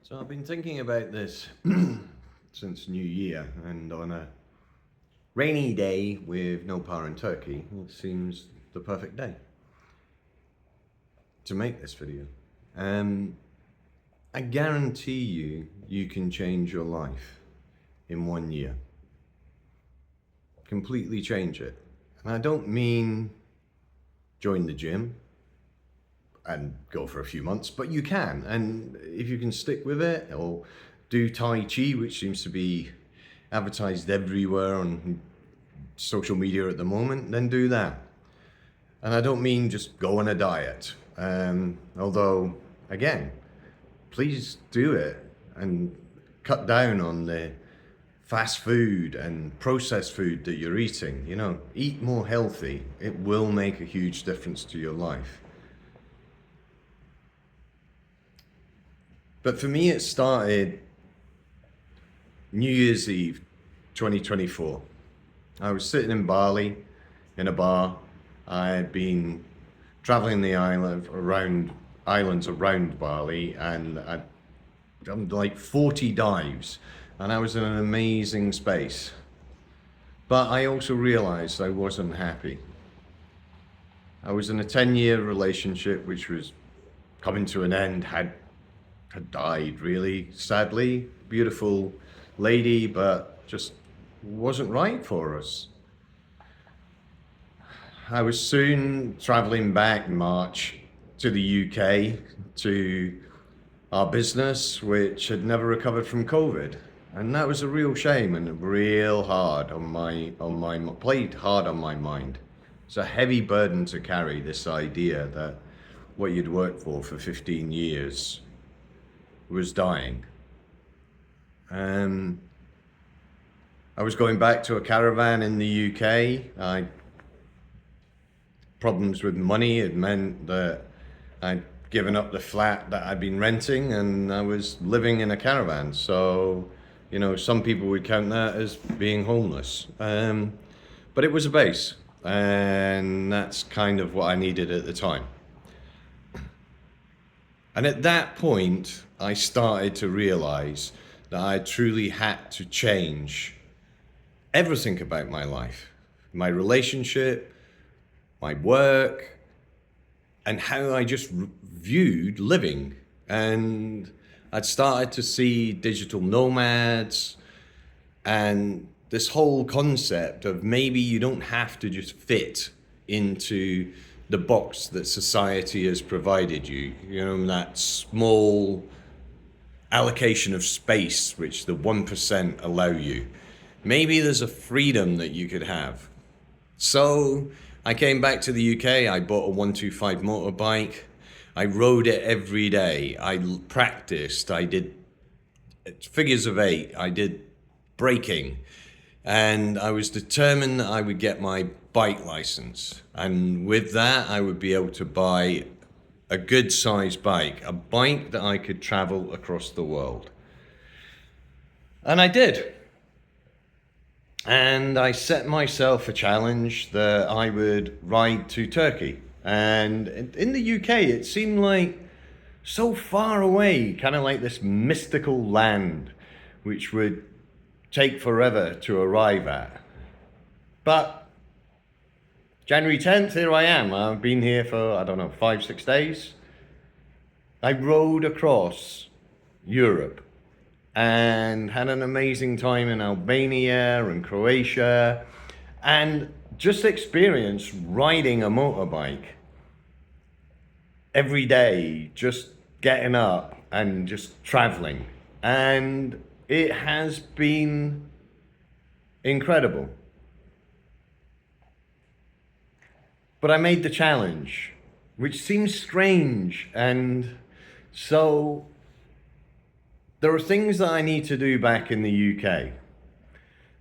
So I've been thinking about this since New Year, and on a rainy day with no power in Turkey, it seems the perfect day to make this video. I guarantee you can change your life in 1 year. Completely change it. And I don't mean join the gym and go for a few months, but you can. And if you can stick with it, or do Tai Chi, which seems to be advertised everywhere on social media at the moment, then do that. And I don't mean just go on a diet. Although, again, please do it and cut down on the fast food and processed food that you're eating. You know, eat more healthy. It will make a huge difference to your life. But for me, it started New Year's Eve, 2024. I was sitting in Bali in a bar. I had been traveling the islands around Bali, and I'd done like 40 dives, and I was in an amazing space. But I also realized I wasn't happy. I was in a 10-year relationship which was coming to an end, had died really sadly. Beautiful lady, but just wasn't right for us. I was soon traveling back in March to the UK to our business, which had never recovered from COVID. And that was a real shame and real hard played hard on my mind. It's a heavy burden to carry, this idea that what you'd worked for 15 years was dying. I was going back to a caravan in the UK. Problems with money had meant that I'd given up the flat that I'd been renting, and I was living in a caravan. So, you know, some people would count that as being homeless. But it was a base, and that's kind of what I needed at the time. And at that point, I started to realize that I truly had to change everything about my life, my relationship, my work, and how I just viewed living. And I'd started to see digital nomads and this whole concept of maybe you don't have to just fit into the box that society has provided you, you know, that small allocation of space which the 1% allow you. Maybe there's a freedom that you could have. So I came back to the UK, I bought a 125 motorbike, I rode it every day, I practiced, I did figures of 8, I did braking, and I was determined that I would get my bike license. And with that, I would be able to buy a good sized bike, a bike that I could travel across the world. And I did. And I set myself a challenge that I would ride to Turkey. And in the UK, it seemed like so far away, kind of like this mystical land, which would take forever to arrive at. But January 10th, here I am. I've been here for, 5-6 days. I rode across Europe and had an amazing time in Albania and Croatia, and just experienced riding a motorbike every day, just getting up and just traveling. And it has been incredible. But I made the challenge, which seems strange, and so there are things that I need to do back in the UK.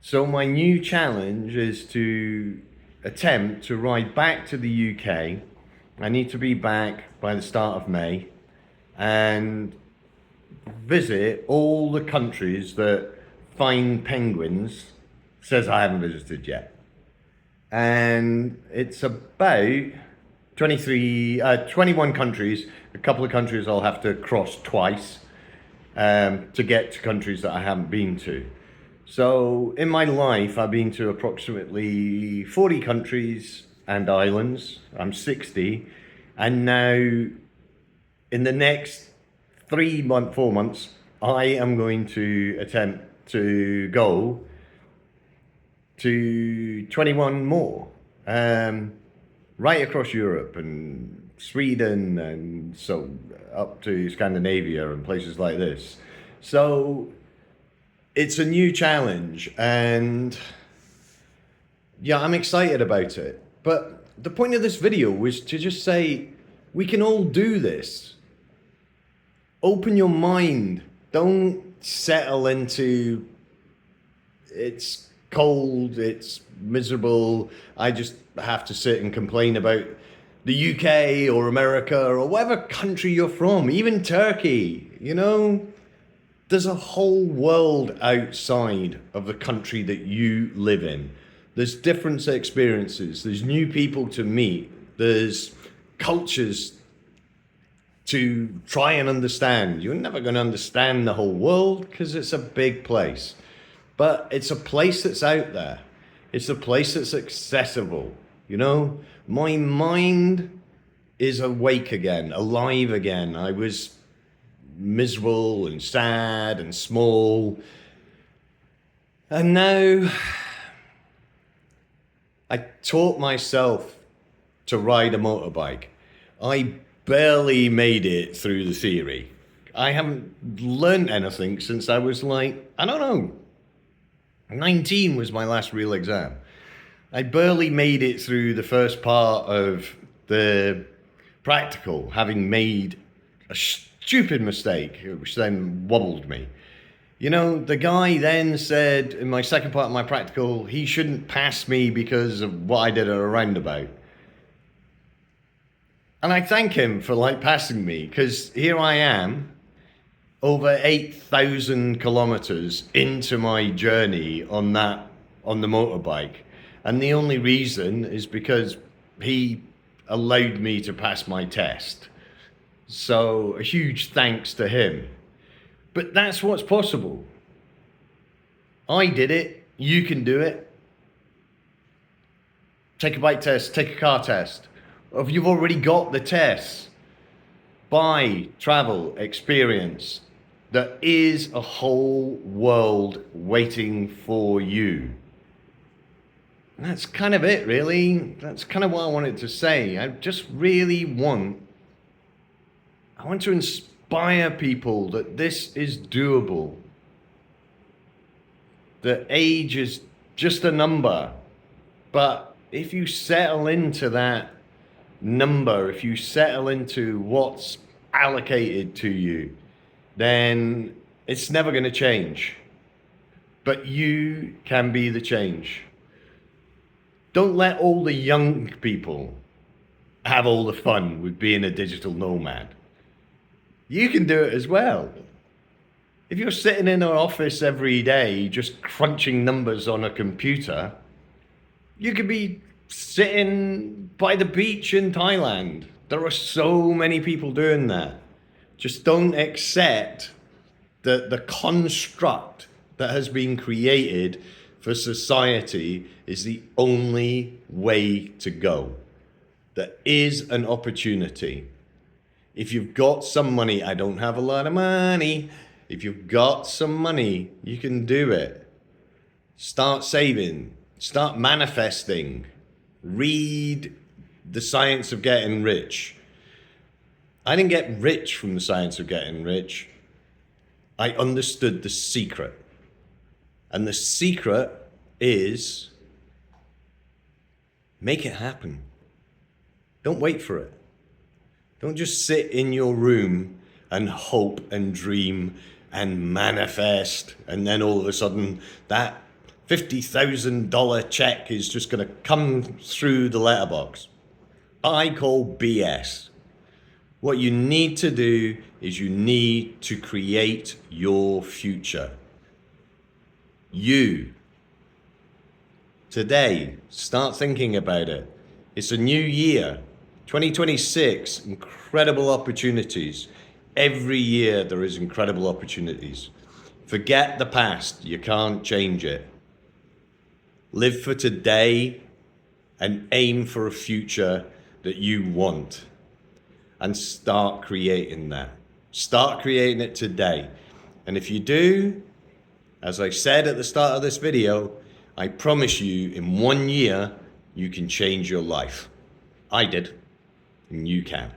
So my new challenge is to attempt to ride back to the UK. I need to be back by the start of May and visit all the countries that Fine Penguins says I haven't visited yet. And it's about 21 countries. A couple of countries I'll have to cross twice. to get to countries that I haven't been to. So in my life, I've been to approximately 40 countries and islands. I'm 60. And now in the next 4 months, I am going to attempt to go to 21 more, right across Europe and Sweden, and so up to Scandinavia and places like this. So it's a new challenge, and yeah, I'm excited about it. But the point of this video was to just say, we can all do this. Open your mind. Don't settle into, it's cold, it's miserable, I just have to sit and complain about the UK or America or whatever country you're from, even Turkey, you know? There's a whole world outside of the country that you live in. There's different experiences, there's new people to meet, there's cultures to try and understand. You're never going to understand the whole world because it's a big place. But it's a place that's out there. It's a place that's accessible. You know, my mind is awake again, alive again. I was miserable and sad and small. And now I taught myself to ride a motorbike. I barely made it through the theory. I haven't learned anything since I was like, I don't know, 19 was my last real exam. I barely made it through the first part of the practical, having made a stupid mistake, which then wobbled me. You know, the guy then said in my second part of my practical, he shouldn't pass me because of what I did at a roundabout. And I thank him for like passing me, because here I am, over 8,000 kilometers into my journey on the motorbike. And the only reason is because he allowed me to pass my test. So a huge thanks to him. But that's what's possible. I did it, you can do it. Take a bike test, take a car test. If you've already got the tests, buy, travel, experience. There is a whole world waiting for you. And that's kind of it, really. That's kind of what I wanted to say. I just really want to inspire people that this is doable. That age is just a number. But if you settle into that number, if you settle into what's allocated to you, then it's never going to change. But you can be the change. Don't let all the young people have all the fun with being a digital nomad. You can do it as well. If you're sitting in an office every day just crunching numbers on a computer, you could be sitting by the beach in Thailand. There are so many people doing that. Just don't accept that the construct that has been created for society is the only way to go. There is an opportunity. If you've got some money, I don't have a lot of money. If you've got some money, you can do it. Start saving, start manifesting. Read The Science of Getting Rich. I didn't get rich from The Science of Getting Rich. I understood the secret. And the secret is make it happen. Don't wait for it. Don't just sit in your room and hope and dream and manifest, and then all of a sudden that $50,000 check is just going to come through the letterbox. I call BS. What you need to do is you need to create your future. You. Today, start thinking about it. It's a new year, 2026, incredible opportunities. Every year there is incredible opportunities. Forget the past, you can't change it. Live for today and aim for a future that you want. And start creating that. Start creating it today. And if you do, as I said at the start of this video, I promise you in 1 year, you can change your life. I did, and you can.